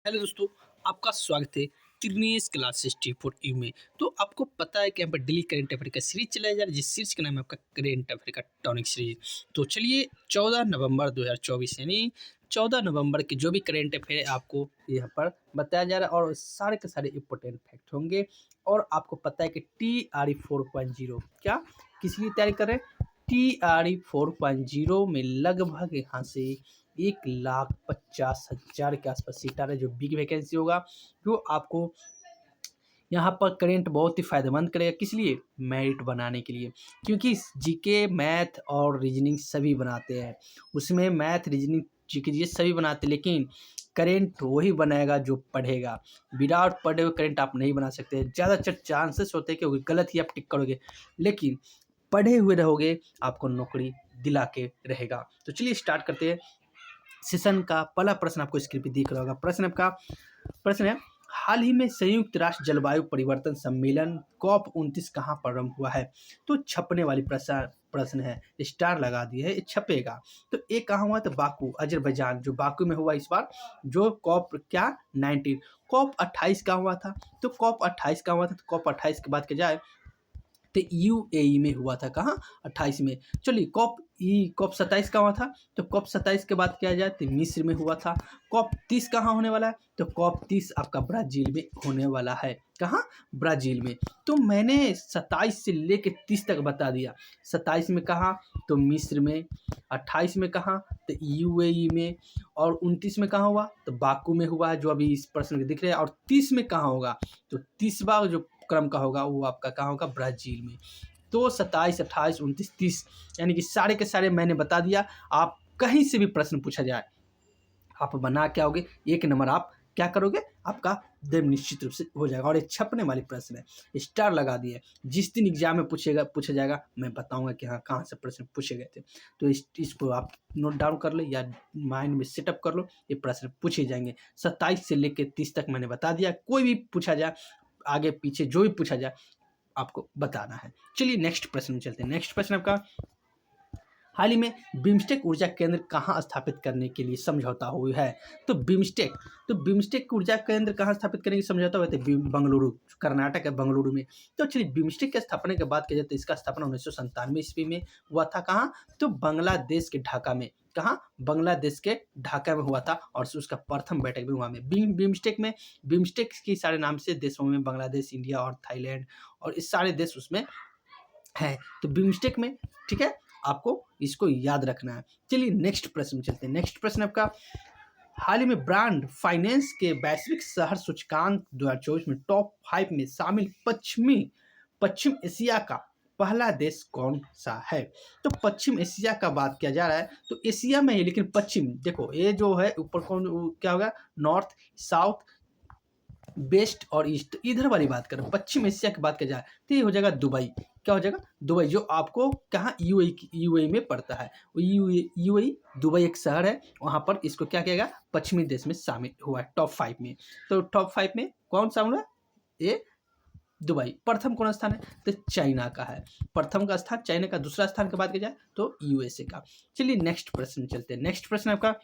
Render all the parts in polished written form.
Hello दोस्तों, आपका स्वागत है त्रिनेश क्लास 64 ई में। तो आपको पता है कि यहाँ पर डेली करेंट अफेयर का सीरीज चलाया जा रहा है, जिस सीरीज का नाम है आपका करेंट अफेयर का टॉनिक सीरीज। तो चलिए 14 नवंबर 2024 यानी 14 नवंबर के जो भी करेंट अफेयर है आपको यहाँ पर बताया जा रहा है और सारे के सारे इंपॉर्टेंट फैक्ट होंगे। और आपको पता है कि TRE 4.0 क्या किस लिए तैयारी कर रहे हैं। TRE 4.0 में लगभग यहाँ से 1,50,000 के आसपास सीट आ रहा है, जो बिग वैकेंसी होगा, जो आपको यहाँ पर करेंट बहुत ही फायदेमंद करेगा। किस लिए? मेरिट बनाने के लिए, क्योंकि जीके मैथ और रीजनिंग सभी बनाते हैं। उसमें मैथ रीजनिंग जीके ये सभी बनाते हैं, लेकिन करेंट वही बनाएगा जो पढ़ेगा। विदाउट पढ़े हुए करेंट आप नहीं बना सकते। ज़्यादातर चांसेस होते हैं कि गलत ही आप टिक करोगे, लेकिन पढ़े हुए रहोगे आपको नौकरी दिला के रहेगा। तो चलिए स्टार्ट करते हैं। सेशन का पहला प्रश्न आपको स्क्रीन पे दिख रहा होगा। प्रश्न है, हाल ही में संयुक्त राष्ट्र जलवायु परिवर्तन सम्मेलन COP 29 कहाँ प्रारंभ हुआ है? तो छपने वाली प्रश्न है, स्टार लगा दिए है, ये छपेगा। तो एक कहाँ हुआ? तो बाकू अजरबैजान, जो बाकू में हुआ इस बार। जो कॉप क्या 19 COP 28 का हुआ था। तो COP 28 का हुआ था, तो COP 28 के बाद क्या जाए तो UAE में हुआ था। कहाँ? 28 में। चलिए COP 27 का हुआ था। तो COP 27 के बाद क्या जाए तो मिस्र में हुआ था। COP 30 कहाँ होने वाला है? तो COP 30 आपका ब्राज़ील में होने वाला है। कहाँ? ब्राज़ील में। तो मैंने 27 से लेके 30 तक बता दिया। 27 में कहाँ? तो मिस्र में। 28 में कहाँ? तो UAE में। और 29 में कहाँ हुआ? तो बाकू में हुआ है, जो अभी इस प्रश्न में दिख रहा है। और 30 में कहाँ होगा? तो 30वां जो क्रम का होगा वो आपका कहाँ होगा? ब्राज़ील में। तो 27, 28, 29, 30 यानी कि सारे के सारे मैंने बता दिया। आप कहीं से भी प्रश्न पूछा जाए, आप बना क्या होगे? 1 नंबर आप क्या करोगे? आपका देव निश्चित रूप से हो जाएगा। और ये छपने वाली प्रश्न है, स्टार लगा दिए। जिस दिन एग्जाम में पूछा जाएगा, मैं बताऊंगा कि हाँ कहाँ से प्रश्न पूछे गए थे। तो इसको आप नोट डाउन कर लो या माइंड में सेटअप कर लो, ये प्रश्न पूछे जाएंगे। 27 से लेकर 30 तक मैंने बता दिया। कोई भी पूछा जाए, आगे पीछे जो भी पूछा जाए आपको बताना है। चलिए नेक्स्ट प्रश्न में चलते हैं। नेक्स्ट प्रश्न आपका, हाल ही में बिम्स्टेक ऊर्जा केंद्र कहाँ स्थापित करने के लिए समझौता हुआ है? तो बिम्स्टेक ऊर्जा केंद्र कहाँ स्थापित करने की समझौता हुआ था? बंगलुरु, कर्नाटक है, बंगलुरु में। तो चलिए बिम्स्टेक के स्थापना के बाद किया जाए तो इसका स्थापना 1997 ईस्वी में हुआ था। कहाँ? तो बांग्लादेश के ढाका में। कहाँ? बांग्लादेश के ढाका में हुआ था। और उसका प्रथम बैठक भी वहाँ में बिम्स्टेक के सारे नाम से देशों में बांग्लादेश, इंडिया और थाईलैंड और इस सारे देश उसमें है। तो बिम्स्टेक में, ठीक है, आपको इसको याद रखना है। चलिए नेक्स्ट प्रश्न में चलते हैं। नेक्स्ट प्रश्न आपका, हाल ही में ब्रांड फाइनेंस के वैश्विक शहर सूचकांक 2024 में टॉप 5 में शामिल पश्चिम एशिया का पहला देश कौन सा है? तो पश्चिम एशिया का बात किया जा रहा है, तो एशिया में है, लेकिन पश्चिम देखो, ये जो है ऊपर कौन क्या होगा? नॉर्थ, साउथ, वेस्ट और ईस्ट, इधर वाली बात करें। पश्चिम एशिया की बात की जाए तो ये हो जाएगा दुबई। क्या हो जाएगा? दुबई, जो आपको कहाँ यूएई में पड़ता है। यूएई दुबई एक शहर है, वहाँ पर इसको क्या किया पश्चिमी देश में शामिल हुआ है टॉप 5 में। तो टॉप 5 में कौन शामिल हुआ? ये दुबई। प्रथम कौन स्थान है? तो चाइना का है प्रथम का स्थान, चाइना का। दूसरा स्थान की बात की जाए तो यूएसए का। चलिए नेक्स्ट प्रश्न चलते हैं। नेक्स्ट प्रश्न आपका,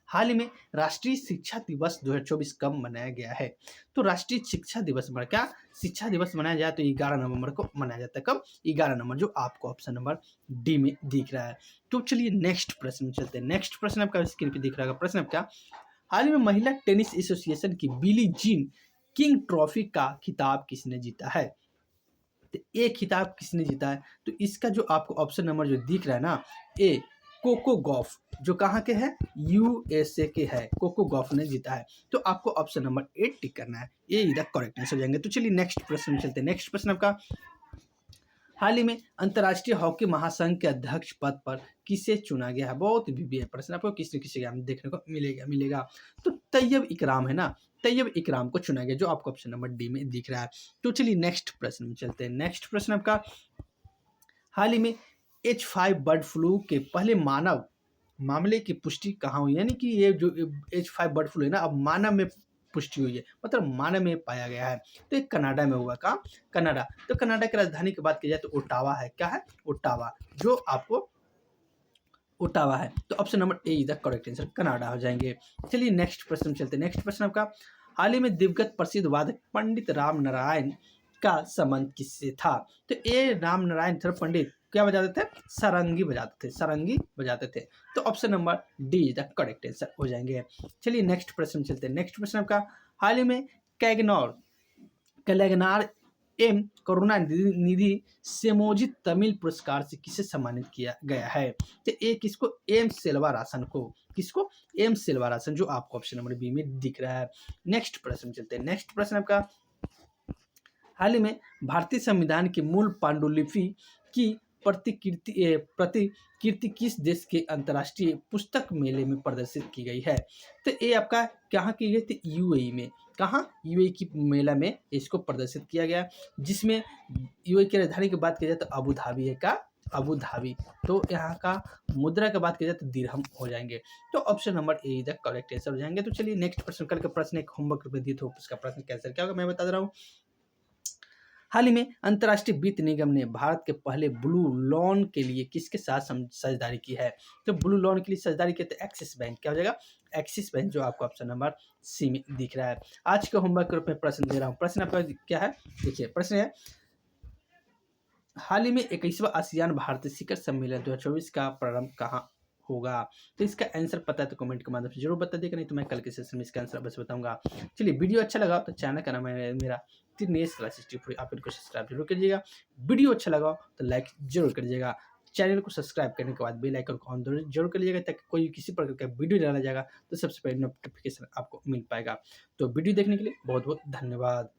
हाल ही में राष्ट्रीय शिक्षा दिवस 2024 कब मनाया गया है? तो राष्ट्रीय शिक्षा दिवस क्या शिक्षा दिवस मनाया जाए तो 11 नवंबर को मनाया जाता है। कब? 11 नवंबर, जो आपको ऑप्शन नंबर डी में दिख रहा है। तो चलिए नेक्स्ट प्रश्न में चलते हैं। नेक्स्ट प्रश्न आपका स्क्रीन पे दिख रहा है। प्रश्न आपका, हाल ही में महिला टेनिस एसोसिएशन की बिली जीन किंग ट्रॉफी का खिताब किसने जीता है? तो ये खिताब किसने जीता है? तो इसका जो आपको ऑप्शन नंबर जो दिख रहा है ना, ए कोको गॉफ, जो कहाँ के है? यूएसए के है। कोको गॉफ ने जीता है। तो आपको ऑप्शन नंबर 8 टिक करना है, ये इधर करेक्ट आंसर हो जाएंगे। तो चलिए नेक्स्ट प्रश्न में चलते हैं। नेक्स्ट प्रश्न आपका, हाल ही में अंतर्राष्ट्रीय हॉकी महासंघ के अध्यक्ष पद पर किसे चुना गया है? बहुत भी प्रश्न आपको किसी किसी का देखने को मिलेगा। तो तैयब इकराम है ना, तैयब इकराम को चुना गया, जो आपको ऑप्शन नंबर डी में दिख रहा है। तो चलिए नेक्स्ट प्रश्न में चलते हैं। नेक्स्ट प्रश्न आपका, हाल ही में H5 बर्ड फ्लू के पहले मानव मामले की पुष्टि कहाँ हुई? यानी कि ये जो H5 बर्ड फ्लू है ना, अब मानव में पुष्टि हुई है, मतलब मानव में पाया गया है। तो एक कनाडा में हुआ। कहाँ? कनाडा। तो कनाडा की राजधानी की बात की जाए तो ओटावा है। क्या है? ओटावा, जो आपको ओटावा है। तो option number A is the correct answer, Canada हो जाएंगे। चलिए नेक्स्ट प्रश्न चलते हैं। नेक्स्ट प्रश्न आपका, हाल ही में दिवंगत प्रसिद्ध वादक पंडित राम नारायण का संबंध किससे था? तो ए राम नारायण थे पंडित क्या बजाते थे? सारंगी बजाते थे, सारंगी बजाते थे। तो option number D is the correct answer हो जाएंगे। चलिए नेक्स्ट प्रश्न चलते हैं। नेक्स्ट प्रश्न आपका, हाल ही में कैगनार एम करुणानिधि सेमोजित तमिल पुरस्कार से किसे सम्मानित किया गया है? तो ए किसको? एम सेल्वारासन को। किसको? एम सेल्वारासन, जो आपको ऑप्शन नंबर बी में दिख रहा है। नेक्स्ट प्रश्न चलते हैं। नेक्स्ट प्रश्न आपका, हाल ही में भारतीय संविधान की मूल पांडुलिपि की प्रतिकृति किस देश के अंतर्राष्ट्रीय पुस्तक मेले में प्रदर्शित की गई है? तो ये आपका कहाँ की गई थी? यूएई में। कहाँ? यूएई की मेला में इसको प्रदर्शित किया गया, जिसमें यूएई की राजधानी की बात की जाए तो अबू धाबी है। का? Abu Dhabi. तो यहाँ का मुद्रा की बात की जाए तो दिरहम हो जाएंगे। तो option number A is the correct answer हो जाएंगे। तो चलिए नेक्स्ट प्रश्न, कल का प्रश्न एक होमवर्क में दिए थे, उसका प्रश्न कैंसर क्या होगा मैं बता दे रहा हूँ। हाल ही में अंतर्राष्ट्रीय वित्त निगम ने भारत के पहले ब्लू लोन के लिए किसके साथ साझेदारी की है? तो ब्लू लोन के लिए साझेदारी की तो एक्सिस बैंक। क्या हो जाएगा? एक्सिस बैंक, जो आपको ऑप्शन नंबर सी में दिख रहा है। आज के होमवर्क के रूप में प्रश्न दे रहा हूँ। प्रश्न आपका क्या है? देखिए प्रश्न है, हाल ही में 21वां आसियान भारतीय शिखर सम्मेलन 2024 का प्रारंभ कहाँ होगा? तो इसका आंसर पता है तो कमेंट के माध्यम से जरूर बता देगा, नहीं तो मैं कल के सेशन में इसका आंसर बस बताऊंगा। चलिए वीडियो अच्छा लगा तो चैनल का नाम है मेरा दिनेश क्लासेस टिप, आप इनको सब्सक्राइब जरूर करिएगा। वीडियो अच्छा लगा तो लाइक जरूर करिएगा। चैनल को सब्सक्राइब करने के बाद बेल आइकन को ऑन जरूर करिएगा, ताकि कोई किसी प्रकार का वीडियो डाला जाएगा तो सबसे पहले नोटिफिकेशन आपको मिल पाएगा। तो वीडियो देखने के लिए बहुत बहुत धन्यवाद।